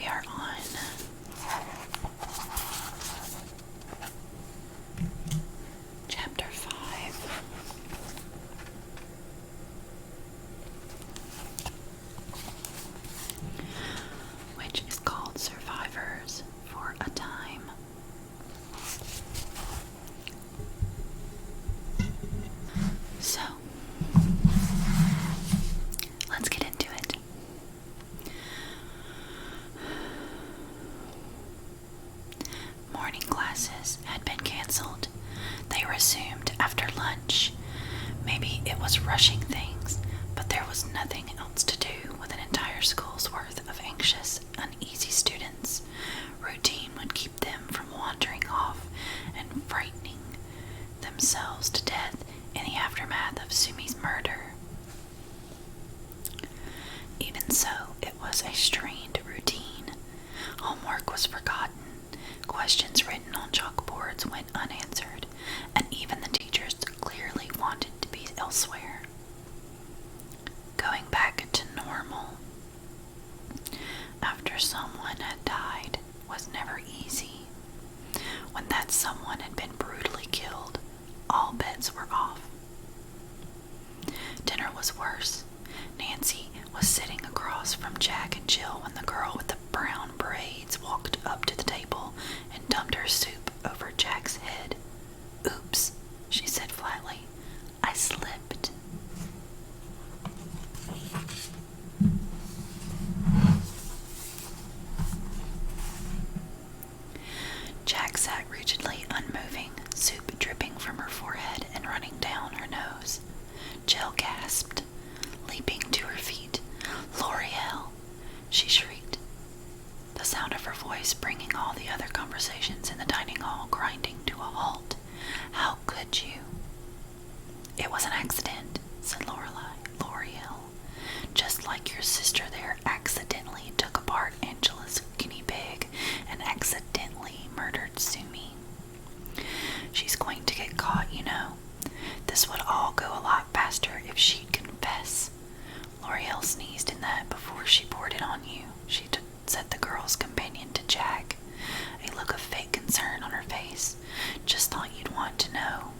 We are on chapter 5. Which is called Survivors for a Time. So, let's get into it. Morning classes had been canceled. They resumed after lunch. Maybe it was rushing things, but there was nothing else to do with an entire school's worth of anxious, uneasy students. Routine would keep them from wandering off and frightening themselves to death in the aftermath of Sumi's murder. Even so, it was a strained routine. Homework was forgotten. Questions written on chalkboards went unanswered, and even the teachers clearly wanted to be elsewhere. Going back to normal after someone had died was never easy. When that someone had been brutally killed, all bets were off. Dinner was worse. Nancy was sitting across from Jack and Jill when the girl with the brown braids walked up to the table and dumped her soup over Jack's head. "Oops," she said flatly. "I slipped." Jack sat rigidly unmoving, soup dripping from her forehead and running down her nose. Jill gasped, leaping to her feet. "L'Oreal!" she shrieked, the sound of her voice bringing all the other conversations in the dining hall grinding to a halt. "How could you?" "It was an accident," said L'Oreal. "Just like your sister there accidentally took apart Angela's guinea pig and accidentally murdered Sumi. She's going to get caught, you know. This would all go a lot faster if she'd confess." L'Oreal sneezed in that before she poured it on you, said the girl's companion to Jack, a look of fake concern on her face. "Just thought you'd want to know."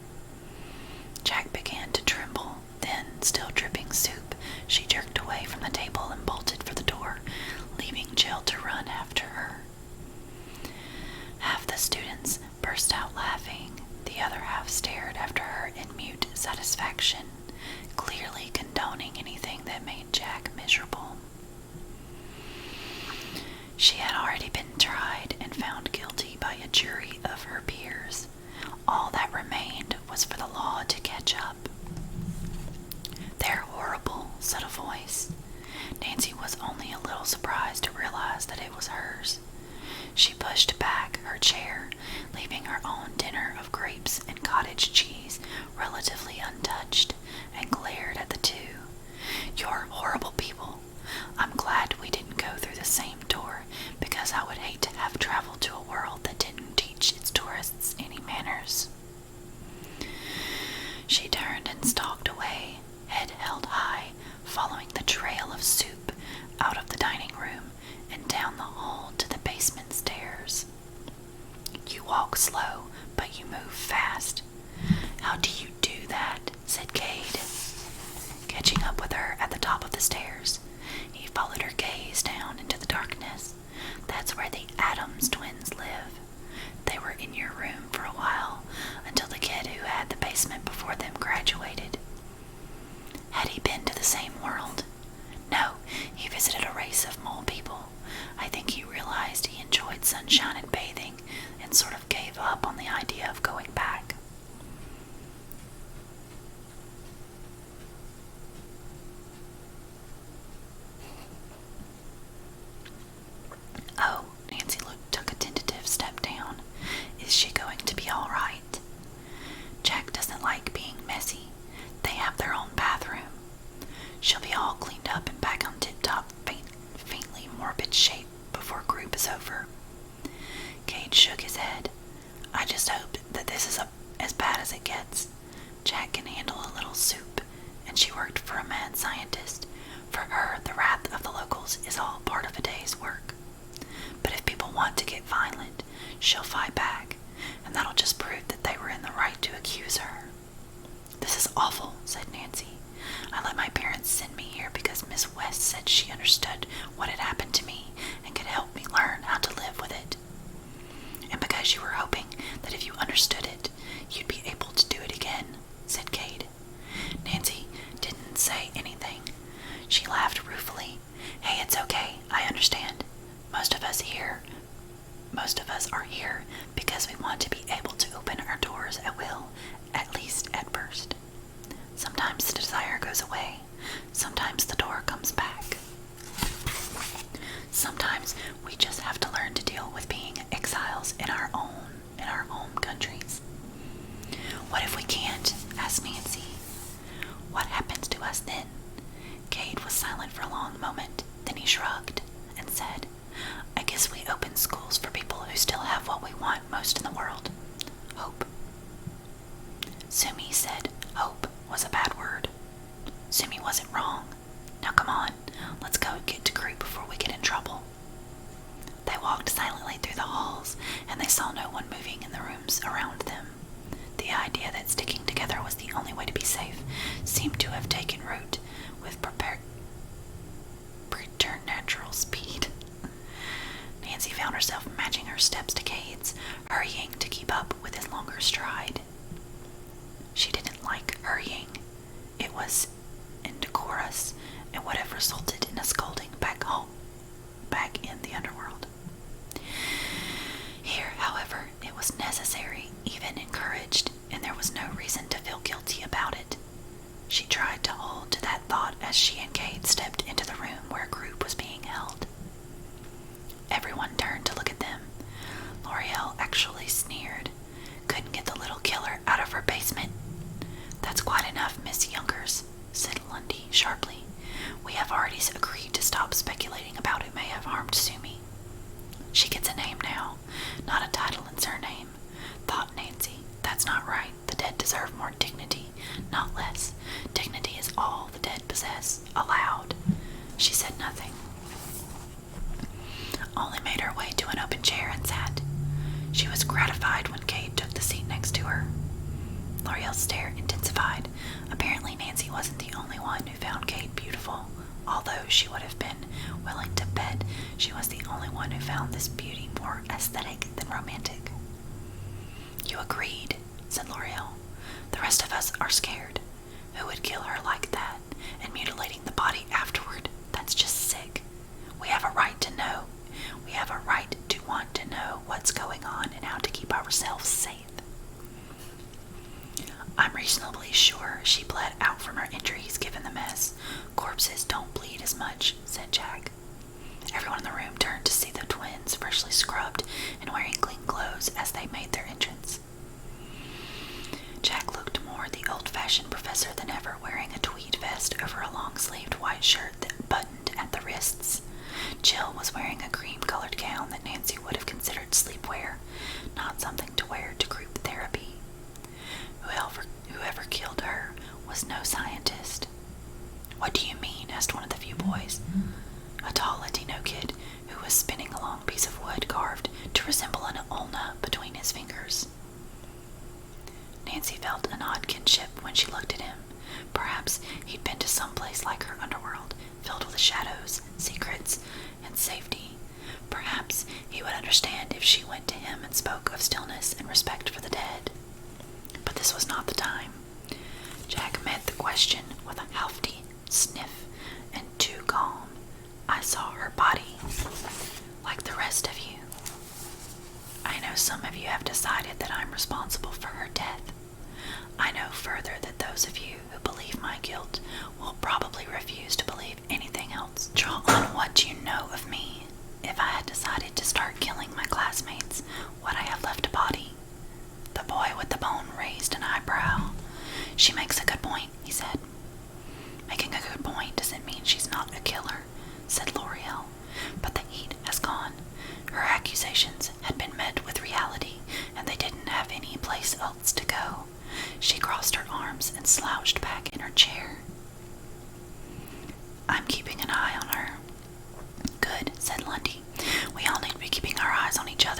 Jack began to tremble. Then, still dripping soup, she jerked away from the table and bolted for the door, leaving Jill to run after her. Half the students burst out laughing. The other half stared after her in mute satisfaction, clearly condoning anything that made Jack miserable. She had already been tried and found guilty by a jury of her peers. All that remained was for the law to catch up. "They're horrible," said a voice. Nancy was only a little surprised to realize that it was hers. She pushed back her chair, leaving her own dinner of grapes and cottage cheese relatively untouched, and glared at the two. "You're horrible people. I'm glad we didn't go through the same door, because I would hate to have traveled to a world that didn't teach its tourists any manners." She turned and stalked away, head held high, following the trail of soup out of the dining room and down the hall to the basement stairs. "You walk slow, but you move fast." "How do you do that?" said Cade, catching up with her at the top of the stairs. He followed her gaze down into the darkness. "That's where the Addams twins live. They were in your room for a while, until the kid who had the basement before them graduated." "Had he been to the same world?" "No, he visited a race of mole people. I think he realized he enjoyed sunshine and bathing, and sort of gave up on the idea of going back." "Oh," Nancy took a tentative step down. "Is she going to be all right?" "Jack doesn't like being messy. They have their own bathroom. She'll be all cleaned up and back on tip-top, faintly morbid shape before group is over." Cade shook his head. "I just hope that this is as bad as it gets. Jack can handle a little soup, and she worked for a mad scientist. For her, the wrath of the locals is all part of a day's work." get violent, she'll fight back, and that'll just prove that they were in the right to accuse her. This is awful, said Nancy. I let my parents send me here because Miss West said she understood what had happened to me and could help me learn how to live with it. And because you were hoping that if you understood it, you'd be able to do it again, said Cade. Nancy didn't say anything. She laughed ruefully. Hey, it's okay. I understand. Most of us are here because we want to be able to open our doors at will, at least at first. Sometimes the desire goes away. Sometimes the door comes back. Sometimes we just have to learn to deal with being exiles in our home countries. What if we can't? Asked Nancy. What happens to us then? Cade was silent for a long moment. Then he shrugged and said, I guess we open schools for people who still have what we want most in the world. Hope. Sumi said hope was a bad word. Sumi wasn't wrong. Now come on, let's go get to group before we get in trouble. They walked silently through the halls, and they saw no one moving in the rooms around them. The idea that sticking together was the only way to be safe seemed to have taken root with preternatural speed. Nancy found herself matching her steps to Cade's, hurrying to keep up with his longer stride. She didn't like hurrying. It was indecorous and would have resulted in a scolding back home, back in the underworld. Here, however, it was necessary, even encouraged, and there was no reason to feel guilty about it. She tried to hold to that thought as she and Cade stepped into the room where a group was being held. Everyone turned to look at them. L'Oreal actually sneered. Couldn't get the little killer out of her basement. That's quite enough, Miss Youngers, said Lundy sharply. We have already agreed to stop speculating about who may have harmed Sumi. She gets a name now, not a title and surname, thought Nancy. That's not right. The dead deserve more dignity, not less. Dignity is all the dead possess. Aloud. She said nothing. Only made her way to an open chair and sat. She was gratified when Cade took the seat next to her. L'Oreal's stare intensified. Apparently Nancy wasn't the only one who found Cade beautiful, although she would have been willing to bet she was the only one who found this beauty more aesthetic than romantic. You agreed, said L'Oreal. The rest of us are scared. Who would kill her like that, and mutilating the body afterward? That's just sick. We have a right to know. We have a right to want to know what's going on and how to keep ourselves safe. I'm reasonably sure she bled out from her injuries given the mess. Corpses don't bleed as much, said Jack. Everyone in the room turned to see the twins, freshly scrubbed and wearing clean clothes as they made their entrance. Jack looked more the old-fashioned professor than ever, wearing a tweed vest over a long-sleeved white shirt that buttoned at the wrists. Jill was wearing a cream-colored gown that Nancy would have considered sleepwear, not something to wear to group therapy. Whoever killed her was no scientist. What do you mean? Asked one of the few boys. A tall Latino kid who was spinning a long piece of wood carved to resemble an ulna between his fingers. Nancy felt an odd kinship when she looked at him. Perhaps he'd been to some place like her underworld, filled with shadows, secrets, and safety. Perhaps he would understand if she went to him and spoke of stillness and respect for the dead. But this was not the time. Jack met the question with a hefty sniff and too calm. I saw her body, like the rest of you. I know some of you have decided that I'm responsible for her death. I know further that those of you who believe my guilt will probably refuse to believe anything else. Draw on what you know of me. If I had decided to start killing my classmates, would I have left a body? The boy with the bone raised an eyebrow. She makes a good point, he said. Making a good point doesn't mean she's not a killer, said L'Oreal. But the heat has gone. Her accusations had been met with reality, and they didn't have any place else to go. She crossed her arms and slouched back in her chair. I'm keeping an eye on her. Good, said Lundy. We all need to be keeping our eyes on each other.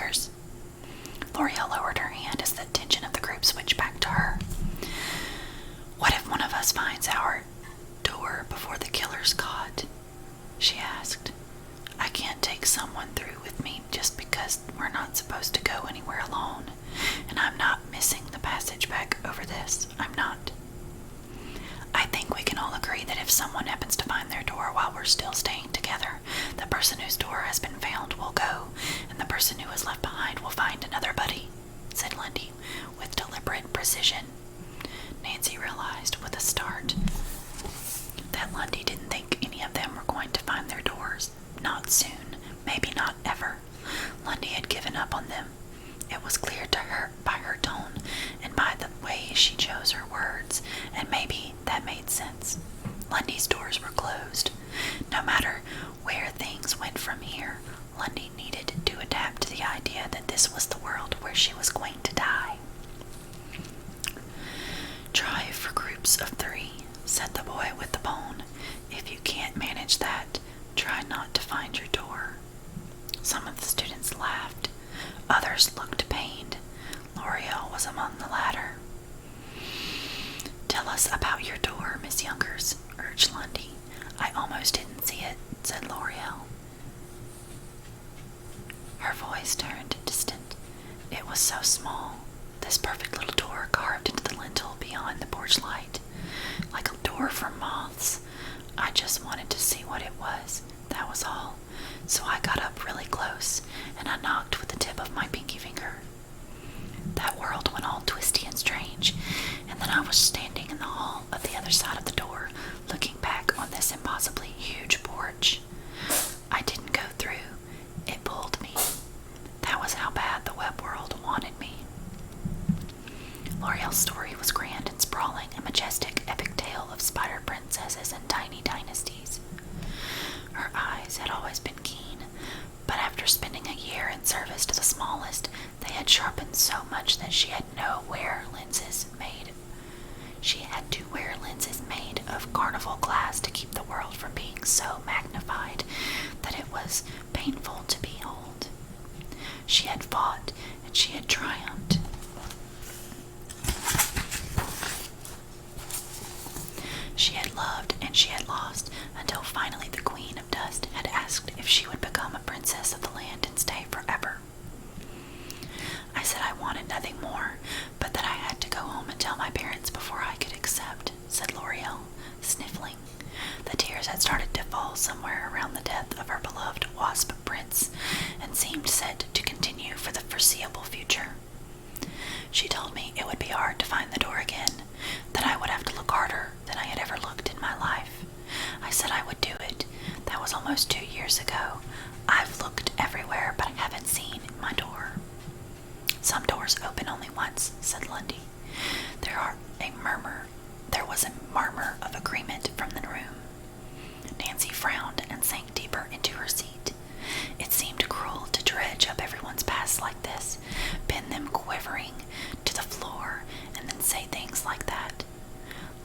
Youngers. L'Oreal lowered her hand as the attention of the group switched back to her. What if one of us finds our door before the killer's caught? She asked. I can't take someone through with me just because we're not supposed to go anywhere alone, and I'm not missing the passage back over this. I'm not. I think we can all agree that if someone happens to find their door while we're still staying together, the person whose door has been found will go, and the person who is left behind will find another buddy, said Lundy with deliberate precision. Nancy realized with a start that Lundy didn't think any of them were going to find their doors. Not soon, maybe not ever. Lundy had given up on them. It was clear to her by her tone and by the way she chose her words, and maybe that made sense. Lundy's doors were closed. No matter where things went from here, Lundy needed to adapt to the idea that this was the world where she was going to die. Try for groups of 3, said the boy with the bone. If you can't manage that, try not to find your door. Some of the students laughed. Others looked pained. L'Oreal was among the latter. Tell us about your door, Miss Youngers, urged Lundy. I almost didn't see it, said L'Oreal. Her voice turned distant. It was so small, this perfect little door carved into the lintel beyond the porch light, like a door for moths. I just wanted to see what it was, that was all. So I got up really close, and I knocked with the tip of my pinky finger. That world went all twisty and strange, and then I was standing in the hall at the other side of the door, looking back on this impossibly huge porch. I didn't go through. It pulled me. That was how bad the web world wanted me. L'Oreal's story was grand and sprawling, a majestic, epic tale of spider princesses and tiny dynasties. Her eyes had always been keen, but after spending a year in service to the smallest, they had sharpened so much that she had to wear lenses made of carnival glass to keep the world from being so magnified that it was painful to behold. She had fought and she had triumphed. She had loved and she had lost, until finally the Queen of Dust had asked if she would become a princess of the land and stay forever. I said I wanted nothing more, but that I had to go home and tell my parents before I could accept, said L'Oreal, sniffling. The tears had started to fall somewhere around the death of her beloved wasp prince, and seemed set to continue for the foreseeable future. She told me it would be hard to find the door again, that I would have to look harder than I had ever looked in my life. I said I would do it. That was almost 2 years ago. I've looked everywhere, but I haven't seen my door. Some doors open only once, said Lundy. There was a murmur of agreement from the room. Nancy frowned and sank deeper into her seat. It seemed cruel to dredge up everyone's past like this, pin them quivering to the floor, and then say things like that.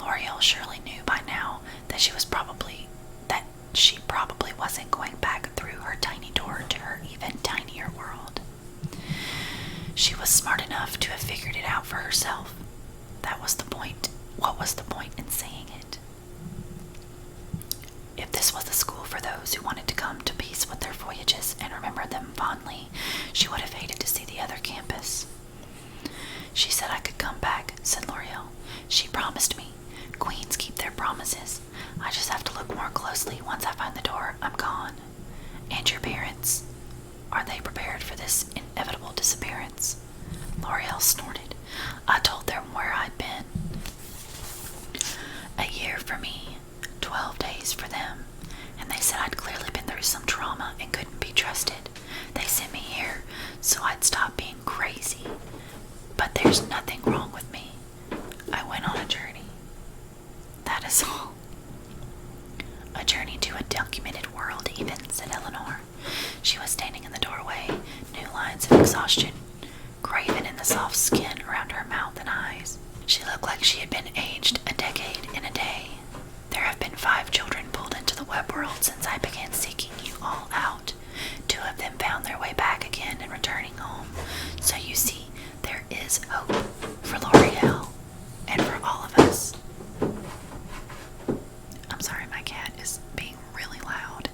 L'Oreal surely knew by now that she probably wasn't going back through her tiny door to her even tinier world. She was smart enough to have figured it out for herself. That was the point. What was the point in saying it? If this was the school for those who wanted to come to peace with their voyages and remember them fondly, she would have hated to see the other campus. She said I could come back, said L'Oreal. She promised me. Queens keep their promises. I just have to look more closely. Once I find the door, I'm gone. And your parents? Are they prepared for this inevitable disappearance? L'Oreal snorted. I told them where I'd been. A year for me, 12 days for them, and they said I'd clearly been through some trauma and couldn't be trusted. They sent me here so I'd stop being crazy. But there's nothing wrong with me. I went on a journey. That is all. A journey to a documented world even, said Eleanor. She was standing in the doorway, new lines of exhaustion graven in the soft skin around her mouth and eyes. She looked like she had been aged a decade in a day. There have been 5 children pulled into the web world since I began seeking you all out. 2 of them found their way back again and returning home. So you see, there is hope for L'Oreal and for all of us. I'm sorry, my cat is being really loud.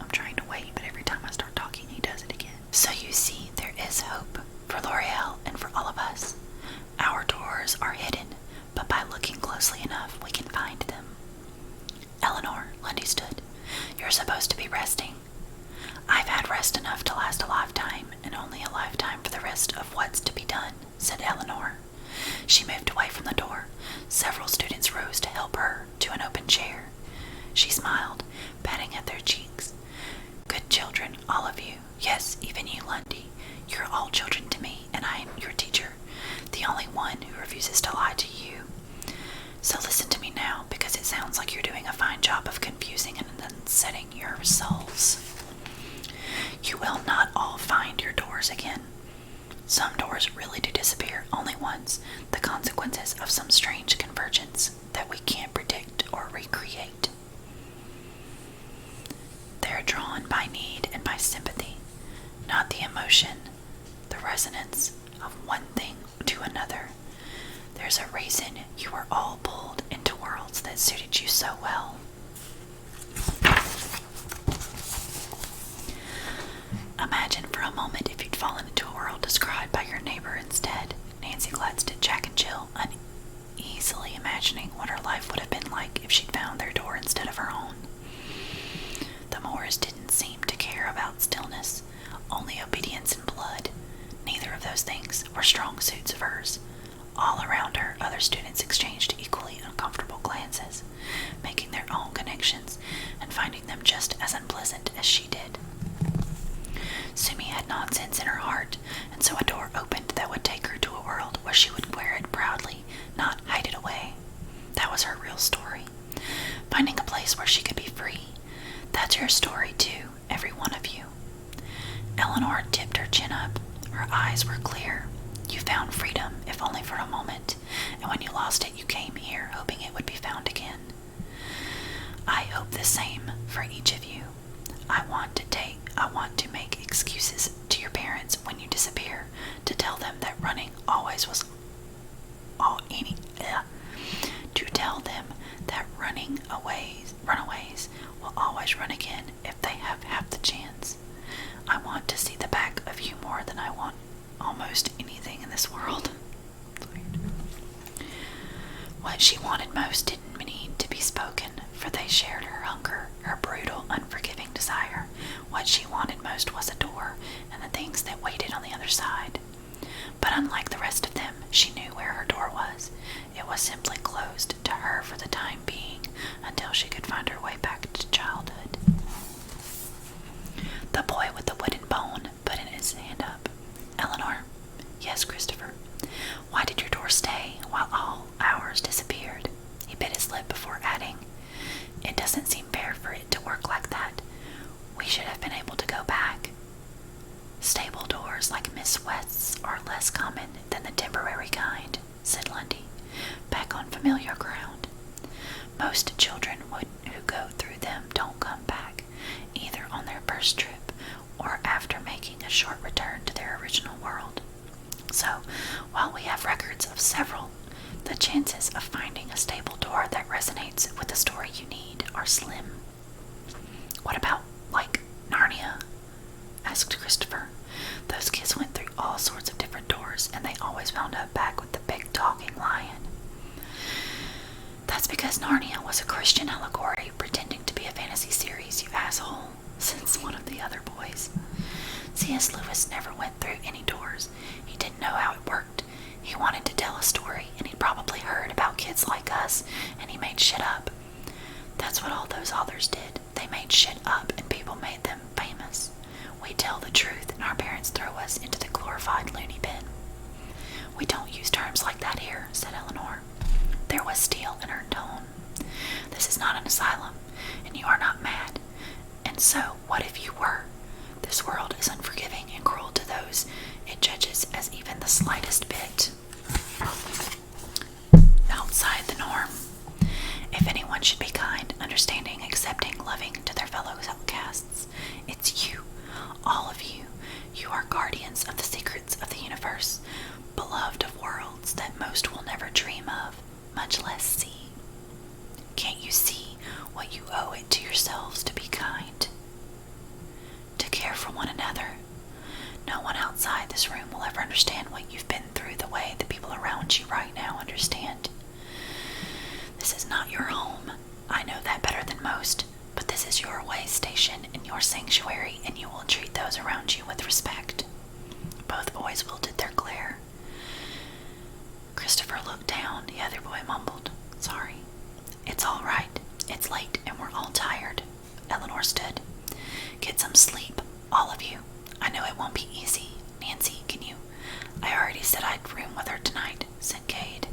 I'm trying to wait, but every time I start talking, he does it again. So you see, there is hope for L'Oreal and for all of us. Our doors are hidden, but by looking closely enough, we can find them. Eleanor, Lundy stood. You're supposed to be resting. I've had rest enough to last a lifetime, and only a lifetime for the rest of what's to be done, said Eleanor. She moved away from the door. Several students rose to help her to an open chair. She smiled, patting at their cheeks. Good children, all of you. Yes, even you, Lundy. You're all children to me, and I am your teacher, the only one who refuses to lie to you. So listen to me now, because it sounds like you're doing a fine job of confusing and unsetting your souls. You will not all find your doors again. Some doors really do disappear only once, the consequences of some strange convergence that we can't predict or recreate. They're drawn by need and by sympathy, not the emotion, the resonance of one thing to another. There's a reason you were all pulled into worlds that suited you so well. Imagine for a moment if you'd fallen into a world described by your neighbor instead. Nancy glanced at Jack and Jill, uneasily imagining what her life would have been like if she'd found their door instead of her own. The Moores didn't seem to care about stillness, only obedience and blood. Neither of those things were strong suits of hers. All around her, other students exchanged equally uncomfortable glances, making their own connections and finding them just as unpleasant as she did. Sumi had nonsense in her heart, and so a door opened that would take her to a world where she would wear it proudly, not hide it away. That was her real story. Finding a place where she could be free. That's your story too, every one of you. Eleanor tipped her chin up. Her eyes were clear. You found freedom, if only for a moment, and when you lost it, you came here hoping it would be found again. I hope the same for each of you. I want to make excuses to your parents when you disappear, to tell them that running always was to tell them that runaways will always run again if they have half the chance. I want to see the back of you more than I want almost anything in this world. What she wanted most didn't need to be spoken, for they shared her hunger, her brutal, unforgiving desire. What she wanted most was a door and the things that waited on the other side. But unlike the rest of them, she knew where her door was. It was simply closed to her for the time being, until she could find her way back to childhood. The boy with the wooden bone put his hand up. Eleanor. Yes, Christopher. Why did your door stay while all ours disappeared? He bit his lip before adding, It doesn't seem fair for it to work like that. We should have been able to go back. Stable doors like Miss West's are less common than the temporary kind, said Lundy, back on familiar ground. Most children who go through them don't come back, either on their first trip or after making a short return to their original world. So, while we have records of several, the chances of finding a stable door that resonates with the story you need are slim. What about, like, Narnia? Asked Christopher. Those kids went through all sorts of different doors, and they always wound up back with the big talking lion. That's because Narnia was a Christian allegory pretending to be a fantasy series, you asshole, said one of the other boys. C.S. Lewis never went through any doors. He didn't know how it worked. He wanted to tell a story, and he'd probably heard about kids like us, and he made shit up. That's what all those authors did. They made shit up, and people made them famous. We tell the truth, and our parents throw us into the glorified loony bin. We don't use terms like that here, said Eleanor. There was steel in her tone. This is not an asylum, and you are not mad. And so, what if you were? This world is unforgiving and cruel to those it judges as even the slightest bit outside the norm. If anyone should be kind, understanding, accepting, loving to their fellow outcasts, it's you, all of you. You No one outside this room will ever understand what you've been through the way the people around you right now understand. This is not your home. I know that better than most, but this is your way station and your sanctuary, and you will treat those around you with respect. Both boys wilted their glare. Christopher looked down. The other boy mumbled, "Sorry." "It's all right. It's late and we're all tired." Eleanor stood. "Get some sleep, all of you. I know it won't be easy. Nancy, can you—" "I already said I'd room with her tonight," said Cade.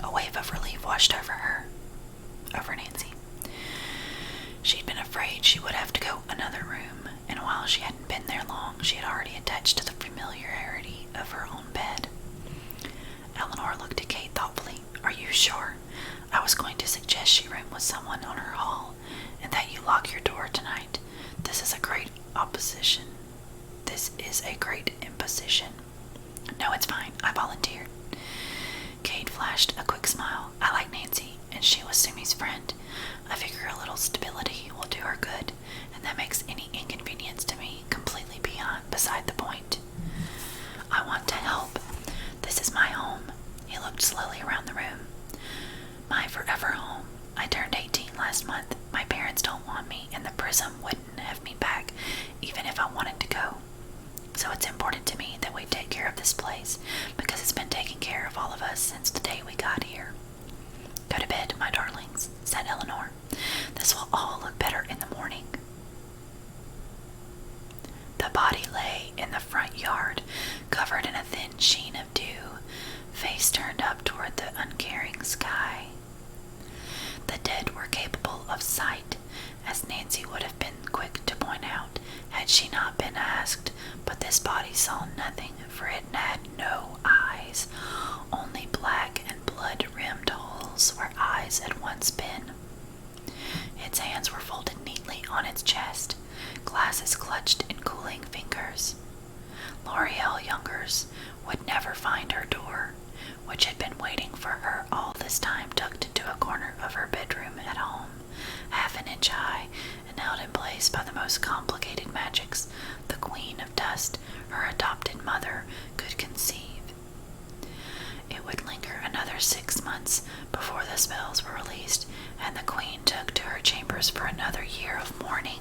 A wave of relief washed over Nancy. She'd been afraid she would have to go another room, and while she hadn't been there long, she had already attached to the familiarity of her own bed. Eleanor looked at Kate thoughtfully. "Are you sure? I was going to suggest she room with someone on her hall, and that you lock your door tonight. This is a great imposition." "No, it's fine. I volunteered." Kate flashed a quick smile. "I like Nancy, and she was Sumi's friend. I figure a little stability will do her good, and that makes any inconvenience to me completely beside the point. I want to help. This is my home." He looked slowly around the room. "My forever home. I turned 18 last month. My parents don't want me, and the prison wouldn't have me back even if I wanted to go. So it's important to me that we take care of this place, because it's been taking care of all of us since the day we got here." "Go to bed, my darlings," said Eleanor. "This will all look better in the morning." The body lay in the front yard, covered in a thin sheen of dew, face turned up toward the uncaring sky. The dead were capable of sight, as Nancy would have been quick to point out had she not been asked, but this body saw nothing, for it had no eyes, only black and blood-rimmed holes where eyes had once been. Its hands were folded neatly on its chest, glasses clutched in cooling fingers. L'Oreal Youngers would never find her door, which had been waiting for her all this time, tucked into a corner of her bedroom at home, half an inch high, and held in place by the most complicated magics the Queen of Dust, her adopted mother, could conceive. It would linger another 6 months before the spells were released, and the Queen took to her chambers for another year of mourning.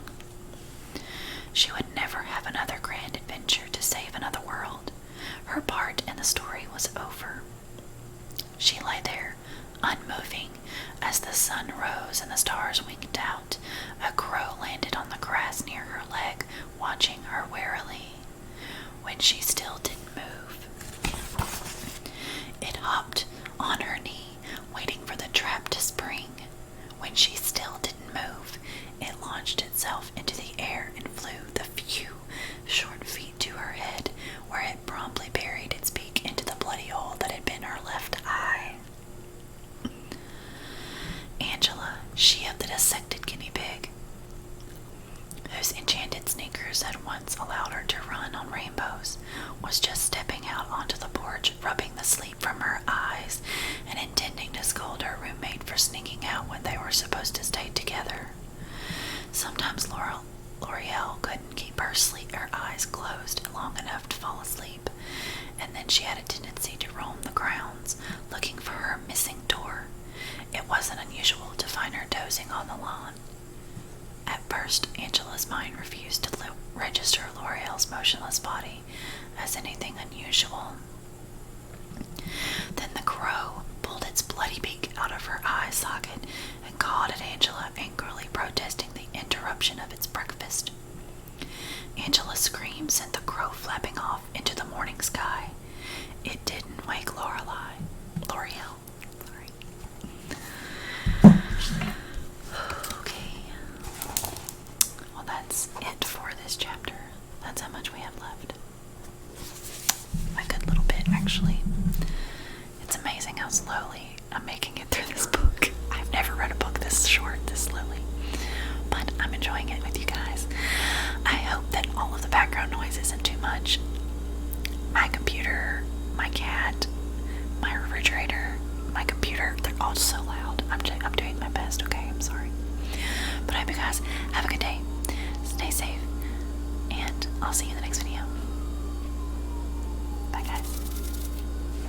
She would never have another grand adventure to save another world. Her part in the story was over. She lay there, unmoving, as the sun rose and the stars winked out. A crow landed on the grass near her leg, watching her warily. When she still didn't move, it hopped on her knee, waiting for the trap to spring. When she still didn't move, it launched itself into the air and flew the few short feet to her head, where it promptly buried its beak into the bloody hole that had been her left eye. Angela, she of the dissected guinea pig, whose enchanted sneakers had once allowed her to run on rainbows, was just stepping out onto the porch, rubbing the sleep from her eyes, and intending to scold her roommate for sneaking out when they were supposed to stay together. Sometimes L'Oreal couldn't keep her eyes closed long enough to fall asleep, and then she had a tendency to roam the grounds, looking for her missing door. It wasn't unusual to find her dozing on the lawn. At first, Angela's mind refused to register L'Oreal's motionless body as anything unusual. Then the crow pulled its bloody beak out of her eye socket and cawed at Angela, angrily protesting the interruption of its breakfast. Angela's scream sent the crow flapping off into the morning sky. It didn't wake L'Oreal. Sorry. Okay. Well, that's it for this chapter. That's how much we have left. A good little bit, actually. It's amazing how slowly I'm making it through this book. I've never read a book this short, this slowly. But I'm enjoying it with you guys. I hope that all of the background noise isn't too much. My computer, my cat, my refrigerator, my computer, they're all so loud. I'm doing my best, okay? I'm sorry. But I hope you guys have a good day. Stay safe. And I'll see you in the next video. guys.